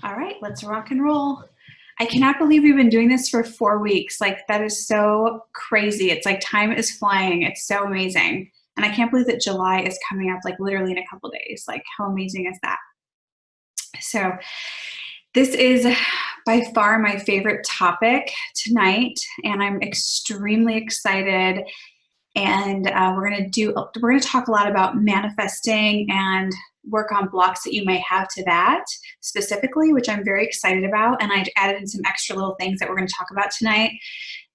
All right, let's rock and roll. I cannot believe we've been doing this for 4 weeks. Like, that is so crazy. It's like time is flying. It's so amazing. And I can't believe that July is coming up like literally in a couple days. Like, how amazing is that? So this is by far my favorite topic tonight, and I'm extremely excited. And we're gonna talk a lot about manifesting and work on blocks that you may have to that specifically, which I'm very excited about. And I added in some extra little things that we're going to talk about tonight.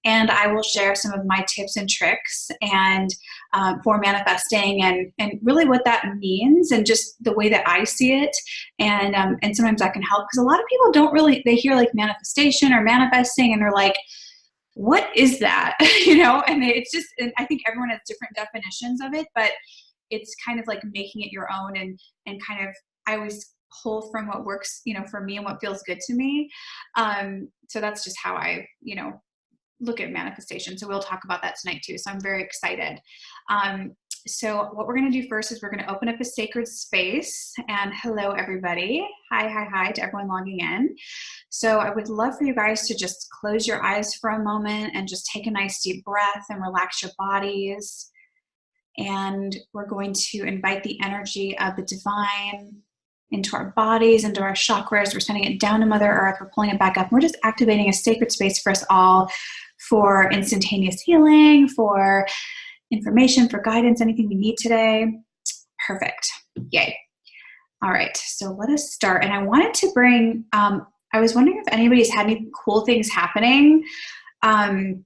And I will share some of my tips and tricks and for manifesting and really what that means and just the way that I see it. And sometimes that can help because a lot of people don't really, they hear like manifestation or manifesting and they're like, what is that? And it's just, and I think everyone has different definitions of it, but it's kind of like making it your own and kind of, I always pull from what works, for me and what feels good to me. So that's just how I, look at manifestation. So we'll talk about that tonight too. So I'm very excited. So what we're going to do first is we're going to open up a sacred space. And hello, everybody. Hi to everyone logging in. So I would love for you guys to just close your eyes for a moment and just take a nice deep breath and relax your bodies. And we're going to invite the energy of the divine into our bodies, into our chakras. We're sending it down to Mother Earth. We're pulling it back up. We're just activating a sacred space for us all for instantaneous healing, for information, for guidance, anything we need today. Perfect. Yay. All right. So let us start. And I wanted to bring, I was wondering if anybody's had any cool things happening. I'm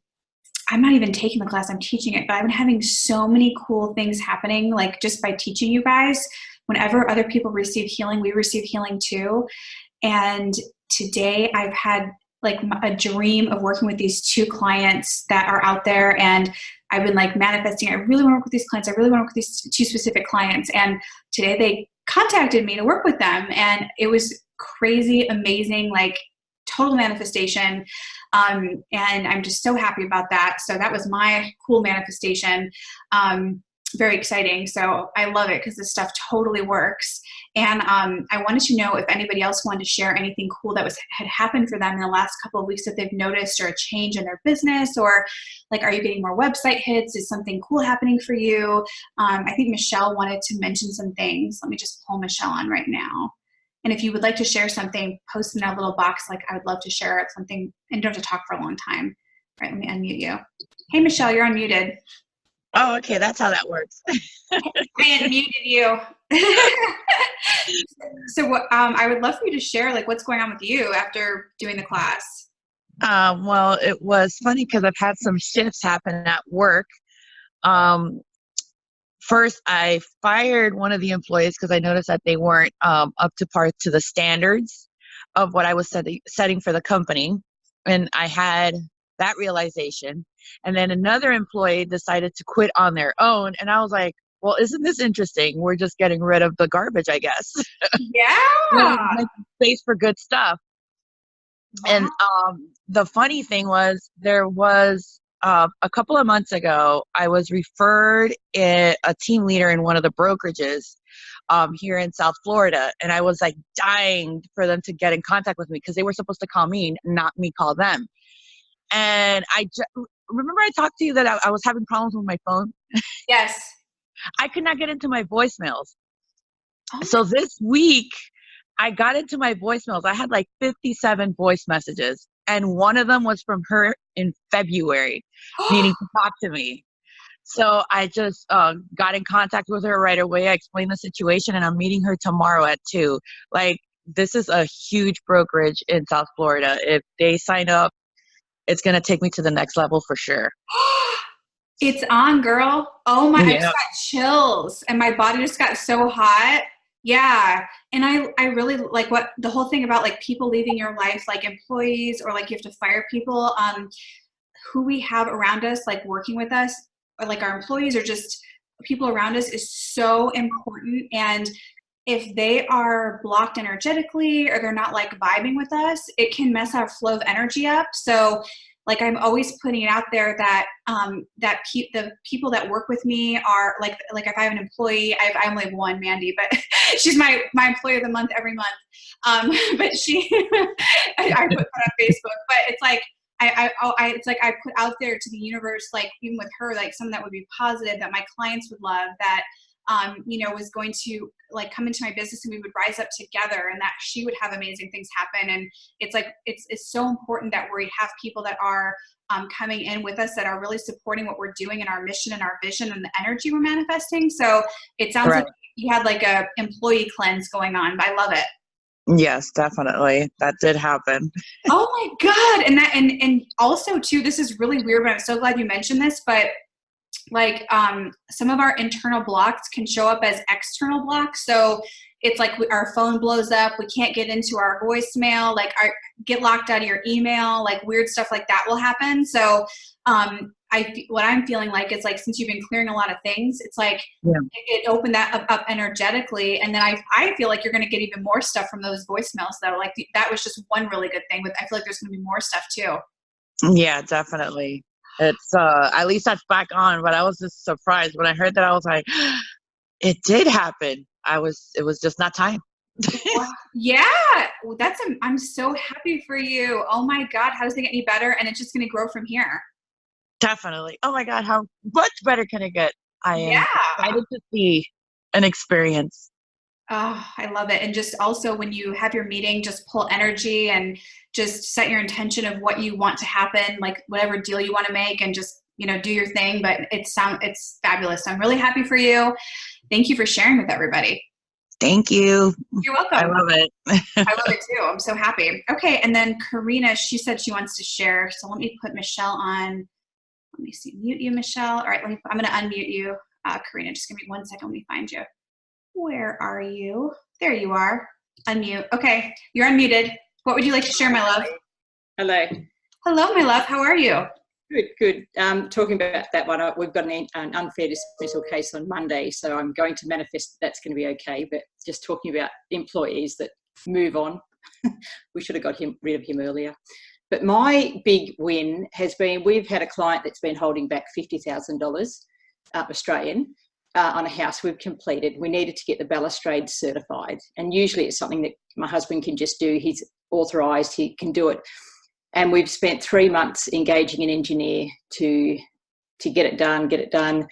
not even taking the class, I'm teaching it, but I've been having so many cool things happening, like just by teaching you guys. Whenever other people receive healing, we receive healing too. And today I've had like a dream of working with these 2 clients that are out there. And I've been like manifesting, I really want to work with these clients. I really want to work with these 2 specific clients. And today they contacted me to work with them. And it was crazy, amazing, like total manifestation. And I'm just so happy about that. So that was my cool manifestation. Very exciting. So I love it because this stuff totally works. And I wanted to know if anybody else wanted to share anything cool that had happened for them in the last couple of weeks that they've noticed, or a change in their business, or like, are you getting more website hits? Is something cool happening for you? I think Michelle wanted to mention some things. Let me just pull Michelle on right now. And if you would like to share something, post in that little box. Like, I would love to share something, and you don't have to talk for a long time. All right, let me unmute you. Hey, Michelle, you're unmuted. Oh, okay. That's how that works. I unmuted you. So what, I would love for you to share like what's going on with you after doing the class. Well, it was funny because I've had some shifts happen at work. First, I fired one of the employees because I noticed that they weren't up to par to the standards of what I was setting for the company. And I had that realization. And then another employee decided to quit on their own. And I was like, well, isn't this interesting? We're just getting rid of the garbage, I guess. Yeah. Make space for good stuff. Wow. And the funny thing was, there was a couple of months ago, I was referred a team leader in one of the brokerages here in South Florida. And I was like dying for them to get in contact with me because they were supposed to call me, not me call them. And remember I talked to you that I was having problems with my phone? Yes. I could not get into my voicemails. Oh. So this week, I got into my voicemails. I had like 57 voice messages. And one of them was from her in February, needing to talk to me. So I just got in contact with her right away. I explained the situation, and I'm meeting her tomorrow at 2. Like, this is a huge brokerage in South Florida. If they sign up, it's going to take me to the next level for sure. It's on, girl. Oh my, yeah. I just got chills and my body just got so hot. Yeah. And I really like what the whole thing about like people leaving your life, like employees, or like you have to fire people, who we have around us, like working with us, or like our employees or just people around us is so important. And if they are blocked energetically or they're not like vibing with us, it can mess our flow of energy up. So like I'm always putting it out there that the people that work with me are like if I have an employee, I only have one, Mandy, but she's my employee of the month every month. But she, I put that on Facebook, but it's like it's like I put out there to the universe, like even with her, like something that would be positive, that my clients would love, that was going to like come into my business and we would rise up together, and that she would have amazing things happen. And it's like it's so important that we have people that are coming in with us, that are really supporting what we're doing and our mission and our vision and the energy we're manifesting. So it sounds Right. like you had like a employee cleanse going on, but I love it. Yes, definitely. That did happen. Oh my God. And that, and also too, this is really weird, but I'm so glad you mentioned this, but like some of our internal blocks can show up as external blocks. So it's like our phone blows up, we can't get into our voicemail, like get locked out of your email, like weird stuff like that will happen. So what I'm feeling like is like, since you've been clearing a lot of things, it's like it opened that up energetically. And then I feel like you're going to get even more stuff from those voicemails though. Like that was just one really good thing, but I feel like there's going to be more stuff too. Yeah, definitely. It's at least that's back on, but I was just surprised when I heard that. I was like, it did happen. It was just not time. Wow. Yeah, I'm so happy for you. Oh my God, how does it get any better? And it's just going to grow from here. Definitely. Oh my God, how much better can it get? I am Yeah. excited to see an experience. Oh, I love it. And just also when you have your meeting, just pull energy and just set your intention of what you want to happen, like whatever deal you want to make, and just, do your thing. But it's fabulous. So I'm really happy for you. Thank you for sharing with everybody. Thank you. You're welcome. I love it. I love it too. I'm so happy. Okay. And then Karina, she said she wants to share. So let me put Michelle on. Let me see. Mute you, Michelle. All right. I'm going to unmute you. Karina, just give me 1 second. Let me find you. Where are you? There you are. Unmute. Okay. You're unmuted. What would you like to share, my love? Hello. Hello, my love. How are you? Good. Talking about that one, we've got an unfair dismissal case on Monday, so I'm going to manifest that's going to be okay. But just talking about employees that move on, we should have got rid of him earlier. But my big win has been, we've had a client that's been holding back $50,000 Australian on a house we've completed. We needed to get the balustrade certified, and usually it's something that my husband can just do. He's authorised, he can do it. And we've spent 3 months engaging an engineer to get it done.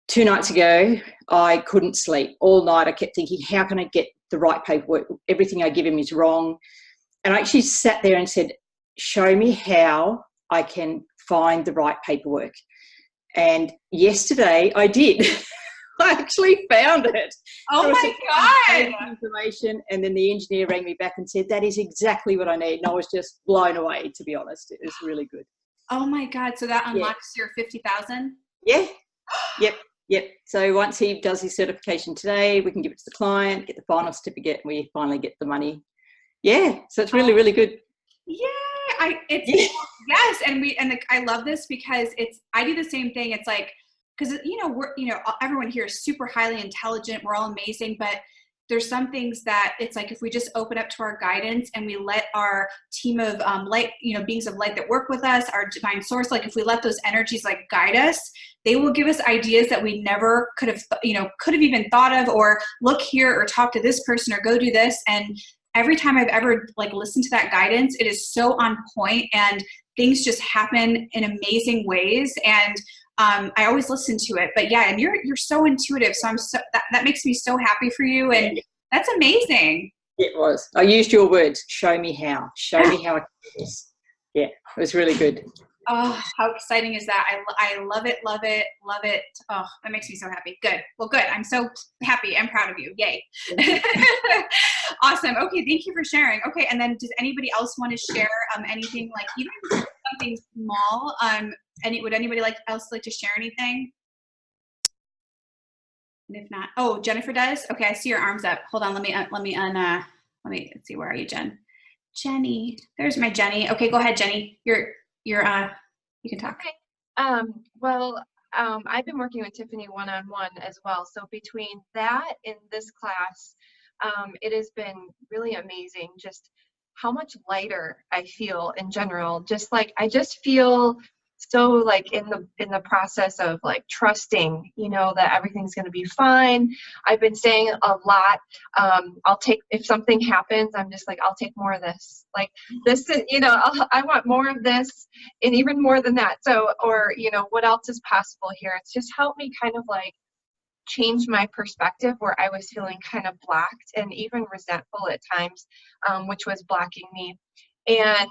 2 nights ago, I couldn't sleep all night. I kept thinking, how can I get the right paperwork? Everything I give him is wrong. And I actually sat there and said, show me how I can find the right paperwork. And yesterday I did. I actually found it. Oh my God. Information, and then the engineer rang me back and said, that is exactly what I need. And I was just blown away, to be honest. It was really good. Oh my God. So that unlocks your 50,000? Yeah. Yep. So once he does his certification today, we can give it to the client, get the final certificate, and we finally get the money. Yeah. So it's really, really good. Yeah. Yes. And I love this because I do the same thing. It's like, because everyone here is super highly intelligent, we're all amazing, but there's some things that it's like, if we just open up to our guidance and we let our team of light, beings of light that work with us, our divine source, like if we let those energies like guide us, they will give us ideas that we never could have even thought of, or look here, or talk to this person, or go do this. And every time I've ever like listened to that guidance, it is so on point, and things just happen in amazing ways. And I always listen to it. But yeah, and you're so intuitive, so that makes me so happy for you, and that's amazing. It was. I used your words. Show me how I can do this. Yeah, it was really good. Oh, how exciting is that? I love it. Oh, that makes me so happy. Good. Well, good. I'm so happy. I'm proud of you. Yay. Awesome. Okay. Thank you for sharing. Okay. And then does anybody else want to share anything, like even something small? Would anybody else like to share anything? And if not, oh, Jennifer does. Okay. I see your arms up. Hold on. Let's see. Where are you, Jen? Jenny. There's my Jenny. Okay. Go ahead, Jenny. You can talk. Okay. I've been working with Tiffany one-on-one as well. So between that and this class, it has been really amazing. Just how much lighter I feel in general. Just like, I just feel so like in the process of like trusting, you know, that everything's going to be fine. I've been saying a lot. I'll take, if something happens, I'm just like, I'll take more of this. Like this, you know, I want more of this and even more than that. So, or, you know, what else is possible here? It's just helped me kind of like change my perspective where I was feeling kind of blocked and even resentful at times, which was blocking me. And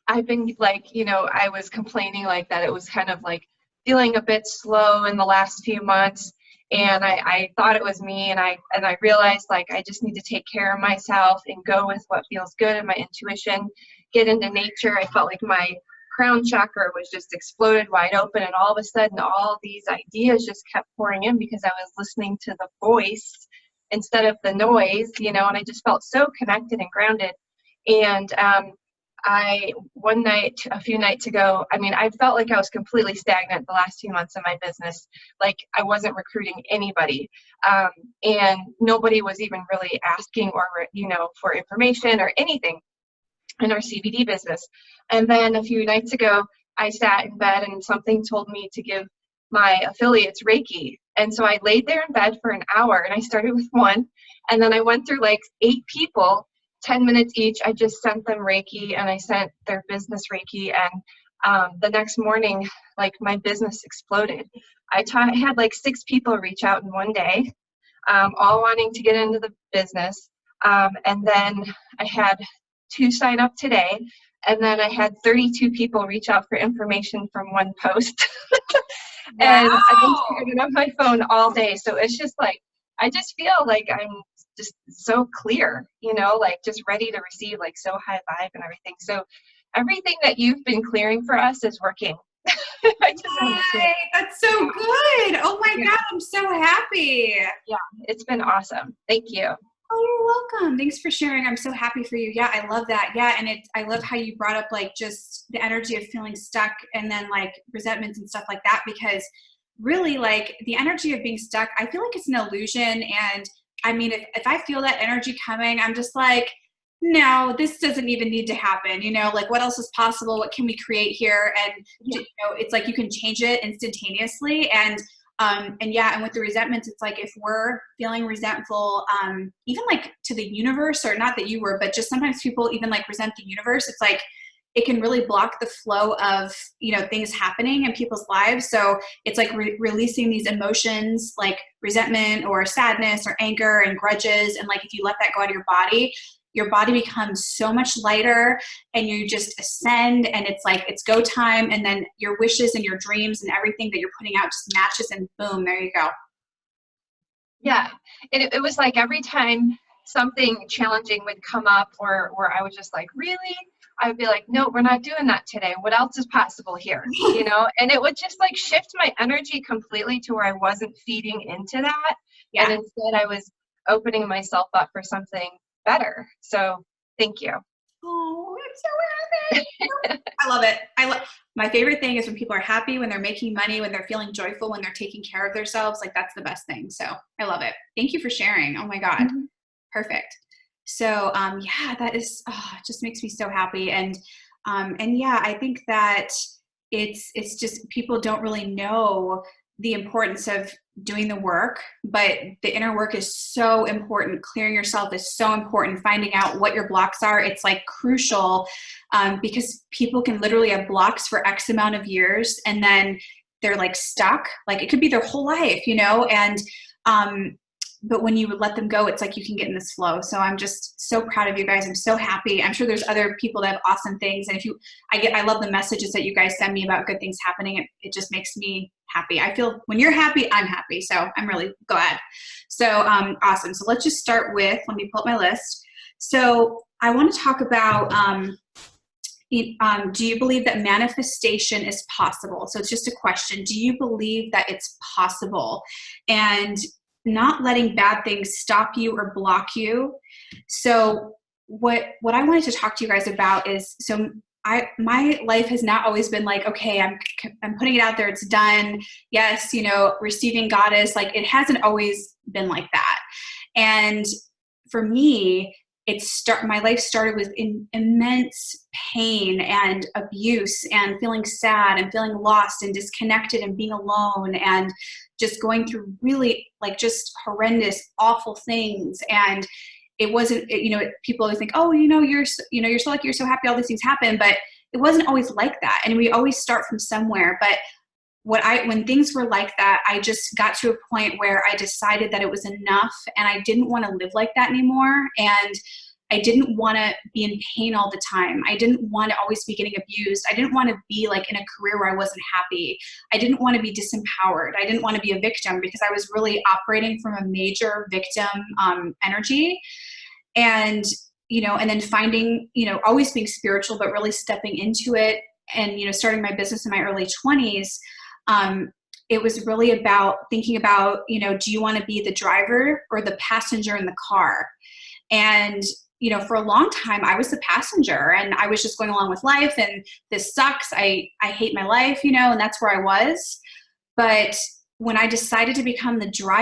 I've been like, you know, I was complaining like that it was kind of like feeling a bit slow in the last few months. And I thought it was me, and I realized like I just need to take care of myself and go with what feels good and my intuition, get into nature. I felt like my crown chakra was just exploded wide open, and all of a sudden all these ideas just kept pouring in because I was listening to the voice instead of the noise, you know, and I just felt so connected and grounded. And one night, a few nights ago, I mean, I felt like I was completely stagnant the last 2 months of my business. Like I wasn't recruiting anybody. And nobody was even really asking or, you know, for information or anything in our CBD business. And then a few nights ago, I sat in bed and something told me to give my affiliates Reiki. And so I laid there in bed for an hour, and I started with one. And then I went through like 8 people, 10 minutes each. I just sent them Reiki, and I sent their business Reiki. And the next morning, like my business exploded. I had like 6 people reach out in one day, all wanting to get into the business. And then I had 2 sign up today. And then I had 32 people reach out for information from one post. And Wow. I've been staring on my phone all day. So it's just like, I just feel like I'm just so clear, you know, like just ready to receive, like so high vibe and everything. So everything that you've been clearing for us is working. I just want to say, Yay, that's so good. Oh my Yeah. God, I'm so happy. yeah, it's been awesome. Thank you. Oh, you're welcome. Thanks for sharing. I'm so happy for you. Yeah, I love that. Yeah, and I love how you brought up like just the energy of feeling stuck and then like resentments and stuff like that, because really like the energy of being stuck, I feel like it's an illusion. And I mean, if I feel that energy coming, I'm just like, no, this doesn't even need to happen. You know, like what else is possible? What can we create here? And Yeah. you know, it's like you can change it instantaneously. And yeah, and with the resentments, it's like if we're feeling resentful, even like to the universe, or not that you were, but just sometimes people even like resent the universe. It's like it can really block the flow of, you know, things happening in people's lives. So it's like releasing these emotions like resentment or sadness or anger and grudges. And like if you let that go out of your body becomes so much lighter, and you just ascend, and it's like it's go time, and then your wishes and your dreams and everything that you're putting out just matches, and boom, there you go. Yeah. And it was like every time something challenging would come up, or where I was just like, really? I would be like, no, we're not doing that today. What else is possible here? You know, and it would just like shift my energy completely to where I wasn't feeding into that. Yeah. And instead I was opening myself up for something better. So thank you. Oh, I'm so happy. I love it. My favorite thing is when people are happy, when they're making money, when they're feeling joyful, when they're taking care of themselves. Like that's the best thing. So I love it. Thank you for sharing. Oh my God. Mm-hmm. Perfect. So yeah, that is, it just makes me so happy. And yeah, I think that it's just people don't really know the importance of doing the work, but the inner work is so important. Clearing yourself is so important. Finding out what your blocks are, it's like crucial, because people can literally have blocks for X amount of years, and then they're like stuck. Like it could be their whole life, you know, and but when you let them go, it's like you can get in this flow. So I'm just so proud of you guys. I'm so happy. I'm sure there's other people that have awesome things. And I love the messages that you guys send me about good things happening. It just makes me happy. I feel when you're happy, I'm happy. So I'm really glad. So awesome. So let's just start with, let me pull up my list. So I want to talk about, do you believe that manifestation is possible? So it's just a question. Do you believe that it's possible? And not letting bad things stop you or block you. So what I wanted to talk to you guys about is, so my life has not always been like, okay, I'm putting it out there, it's done. Yes, you know, receiving goddess, like it hasn't always been like that. And for me, my life started with immense pain and abuse and feeling sad and feeling lost and disconnected and being alone and just going through really like just horrendous, awful things. And it wasn't, people always think, oh, you're so lucky, you're so happy, all these things happen, but it wasn't always like that. And we always start from somewhere. But when things were like that, I just got to a point where I decided that it was enough and I didn't want to live like that anymore. And I didn't want to be in pain all the time. I didn't want to always be getting abused. I didn't want to be like in a career where I wasn't happy. I didn't want to be disempowered. I didn't want to be a victim because I was really operating from a major victim energy. And, and then finding, always being spiritual, but really stepping into it and, starting my business in my early 20s. It was really about thinking about, do you want to be the driver or the passenger in the car? And, for a long time, I was the passenger and I was just going along with life and this sucks. I hate my life, and that's where I was. But when I decided to become the driver,